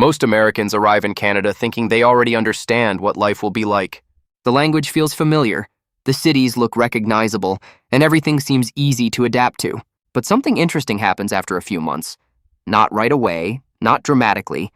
Most Americans arrive in Canada thinking they already understand what life will be like. The language feels familiar, the cities look recognizable, and everything seems easy to adapt to. But something interesting happens after a few months. Not right away, not dramatically,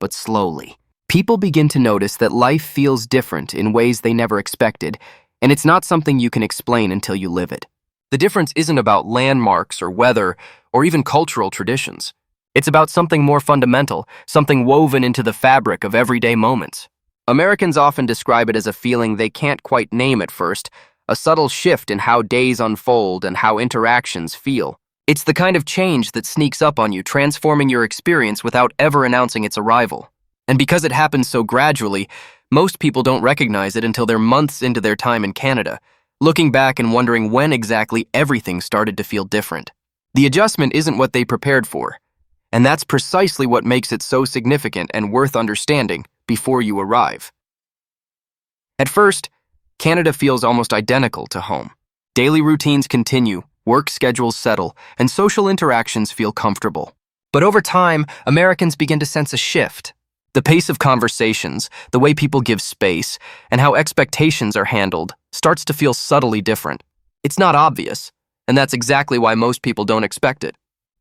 but slowly. People begin to notice that life feels different in ways they never expected, and it's not something you can explain until you live it. The difference isn't about landmarks or weather or even cultural traditions. It's about something more fundamental, something woven into the fabric of everyday moments. Americans often describe it as a feeling they can't quite name at first, a subtle shift in how days unfold and how interactions feel. It's the kind of change that sneaks up on you, transforming your experience without ever announcing its arrival. And because it happens so gradually, most people don't recognize it until they're months into their time in Canada, looking back and wondering when exactly everything started to feel different. The adjustment isn't what they prepared for, and that's precisely what makes it so significant and worth understanding before you arrive. At first, Canada feels almost identical to home. Daily routines continue, work schedules settle, and social interactions feel comfortable. But over time, Americans begin to sense a shift. The pace of conversations, the way people give space, and how expectations are handled starts to feel subtly different. It's not obvious, and that's exactly why most people don't expect it.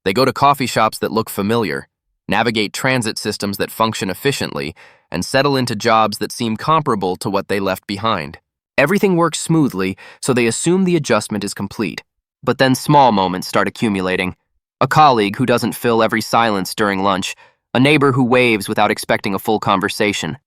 They go to coffee shops that look familiar, navigate transit systems that function efficiently, and settle into jobs that seem comparable to what they left behind. Everything works smoothly, so they assume the adjustment is complete. But then small moments start accumulating. A colleague who doesn't fill every silence during lunch, a neighbor who waves without expecting a full conversation,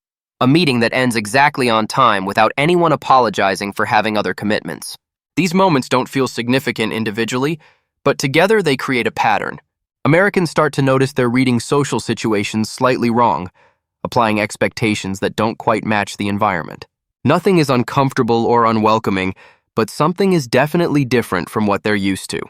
a meeting that ends exactly on time without anyone apologizing for having other commitments. These moments don't feel significant individually, but together they create a pattern. Americans start to notice they're reading social situations slightly wrong, applying expectations that don't quite match the environment. Nothing is uncomfortable or unwelcoming, but something is definitely different from what they're used to.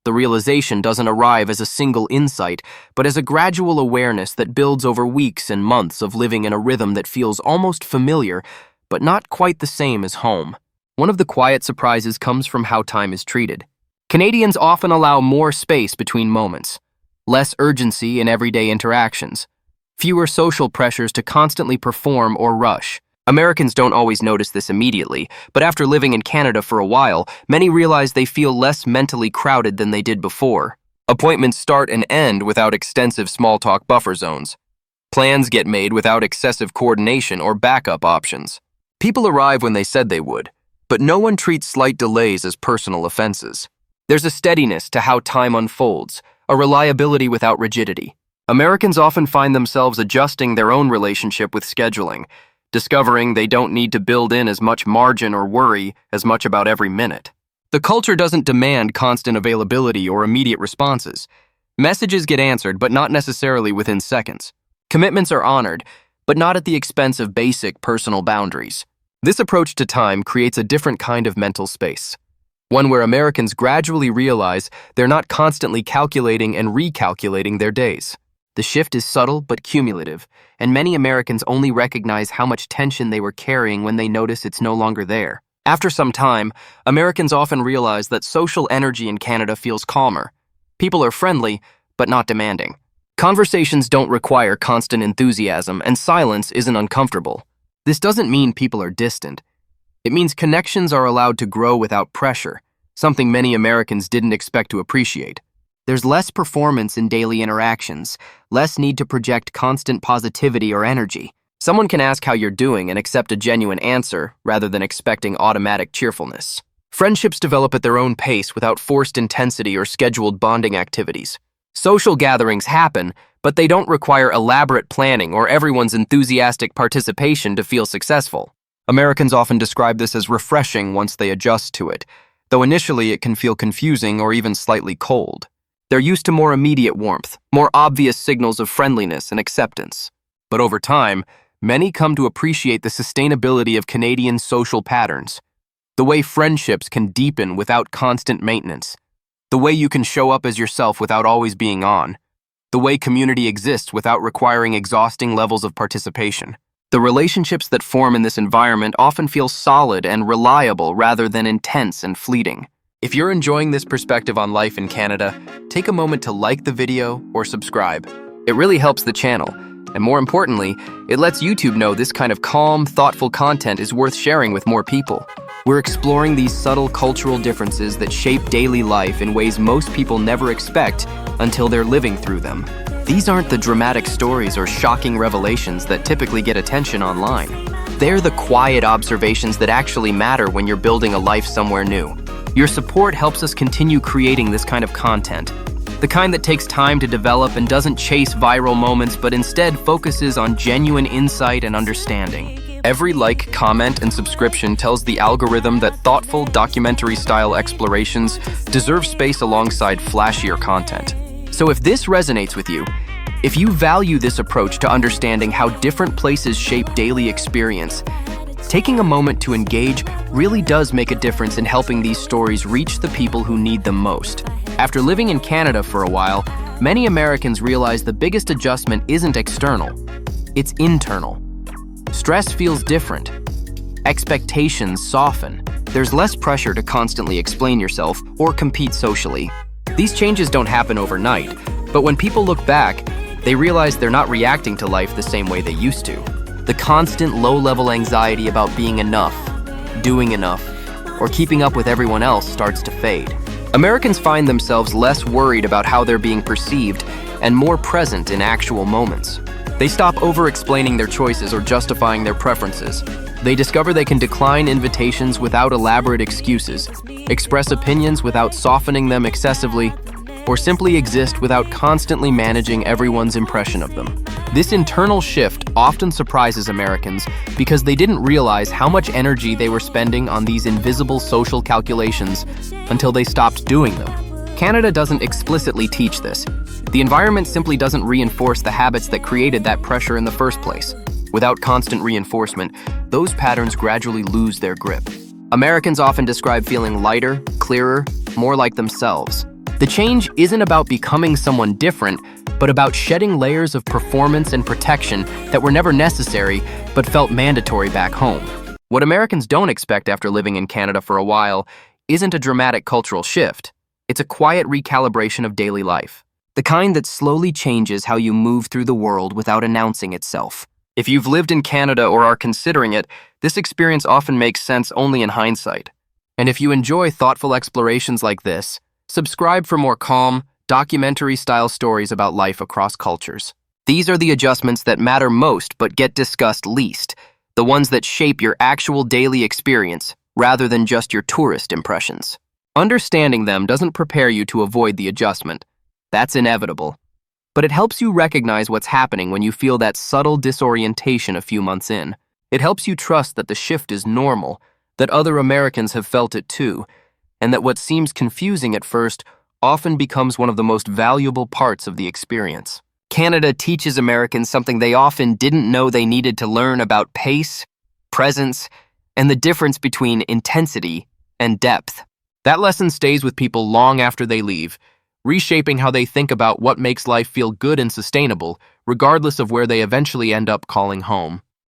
The realization doesn't arrive as a single insight, but as a gradual awareness that builds over weeks and months of living in a rhythm that feels almost familiar, but not quite the same as home. One of the quiet surprises comes from how time is treated. Canadians often allow more space between moments, less urgency in everyday interactions, fewer social pressures to constantly perform or rush. Americans don't always notice this immediately, but after living in Canada for a while, many realize they feel less mentally crowded than they did before. Appointments start and end without extensive small talk buffer zones. Plans get made without excessive coordination or backup options. People arrive when they said they would, but no one treats slight delays as personal offenses. There's a steadiness to how time unfolds, a reliability without rigidity. Americans often find themselves adjusting their own relationship with scheduling, discovering they don't need to build in as much margin or worry as much about every minute. The culture doesn't demand constant availability or immediate responses. Messages get answered, but not necessarily within seconds. Commitments are honored, but not at the expense of basic personal boundaries. This approach to time creates a different kind of mental space, one where Americans gradually realize they're not constantly calculating and recalculating their days. The shift is subtle but cumulative, and many Americans only recognize how much tension they were carrying when they notice it's no longer there. After some time, Americans often realize that social energy in Canada feels calmer. People are friendly, but not demanding. Conversations don't require constant enthusiasm, and silence isn't uncomfortable. This doesn't mean people are distant. It means connections are allowed to grow without pressure, something many Americans didn't expect to appreciate. There's less performance in daily interactions, less need to project constant positivity or energy. Someone can ask how you're doing and accept a genuine answer rather than expecting automatic cheerfulness. Friendships develop at their own pace without forced intensity or scheduled bonding activities. Social gatherings happen, but they don't require elaborate planning or everyone's enthusiastic participation to feel successful. Americans often describe this as refreshing once they adjust to it, though initially it can feel confusing or even slightly cold. They're used to more immediate warmth, more obvious signals of friendliness and acceptance. But over time, many come to appreciate the sustainability of Canadian social patterns, the way friendships can deepen without constant maintenance, the way you can show up as yourself without always being on, the way community exists without requiring exhausting levels of participation. The relationships that form in this environment often feel solid and reliable rather than intense and fleeting. If you're enjoying this perspective on life in Canada, take a moment to like the video or subscribe. It really helps the channel. And more importantly, it lets YouTube know this kind of calm, thoughtful content is worth sharing with more people. We're exploring these subtle cultural differences that shape daily life in ways most people never expect until they're living through them. These aren't the dramatic stories or shocking revelations that typically get attention online. They're the quiet observations that actually matter when you're building a life somewhere new. Your support helps us continue creating this kind of content. The kind that takes time to develop and doesn't chase viral moments, but instead focuses on genuine insight and understanding. Every like, comment, and subscription tells the algorithm that thoughtful, documentary-style explorations deserve space alongside flashier content. So if this resonates with you, if you value this approach to understanding how different places shape daily experience, taking a moment to engage really does make a difference in helping these stories reach the people who need them most. After living in Canada for a while, many Americans realize the biggest adjustment isn't external, it's internal. Stress feels different. Expectations soften. There's less pressure to constantly explain yourself or compete socially. These changes don't happen overnight, but when people look back, they realize they're not reacting to life the same way they used to. The constant low-level anxiety about being enough, doing enough, or keeping up with everyone else starts to fade. Americans find themselves less worried about how they're being perceived and more present in actual moments. They stop over-explaining their choices or justifying their preferences. They discover they can decline invitations without elaborate excuses, express opinions without softening them excessively, or simply exist without constantly managing everyone's impression of them. This internal shift often surprises Americans because they didn't realize how much energy they were spending on these invisible social calculations until they stopped doing them. Canada doesn't explicitly teach this. The environment simply doesn't reinforce the habits that created that pressure in the first place. Without constant reinforcement, those patterns gradually lose their grip. Americans often describe feeling lighter, clearer, more like themselves. The change isn't about becoming someone different, but about shedding layers of performance and protection that were never necessary but felt mandatory back home. What Americans don't expect after living in Canada for a while isn't a dramatic cultural shift. It's a quiet recalibration of daily life. The kind that slowly changes how you move through the world without announcing itself. If you've lived in Canada or are considering it, this experience often makes sense only in hindsight. And if you enjoy thoughtful explorations like this, subscribe for more calm, documentary-style stories about life across cultures. These are the adjustments that matter most but get discussed least, the ones that shape your actual daily experience rather than just your tourist impressions. Understanding them doesn't prepare you to avoid the adjustment. That's inevitable. But it helps you recognize what's happening when you feel that subtle disorientation a few months in. It helps you trust that the shift is normal, that other Americans have felt it too, and that what seems confusing at first often becomes one of the most valuable parts of the experience. Canada teaches Americans something they often didn't know they needed to learn about pace, presence, and the difference between intensity and depth. That lesson stays with people long after they leave, reshaping how they think about what makes life feel good and sustainable, regardless of where they eventually end up calling home.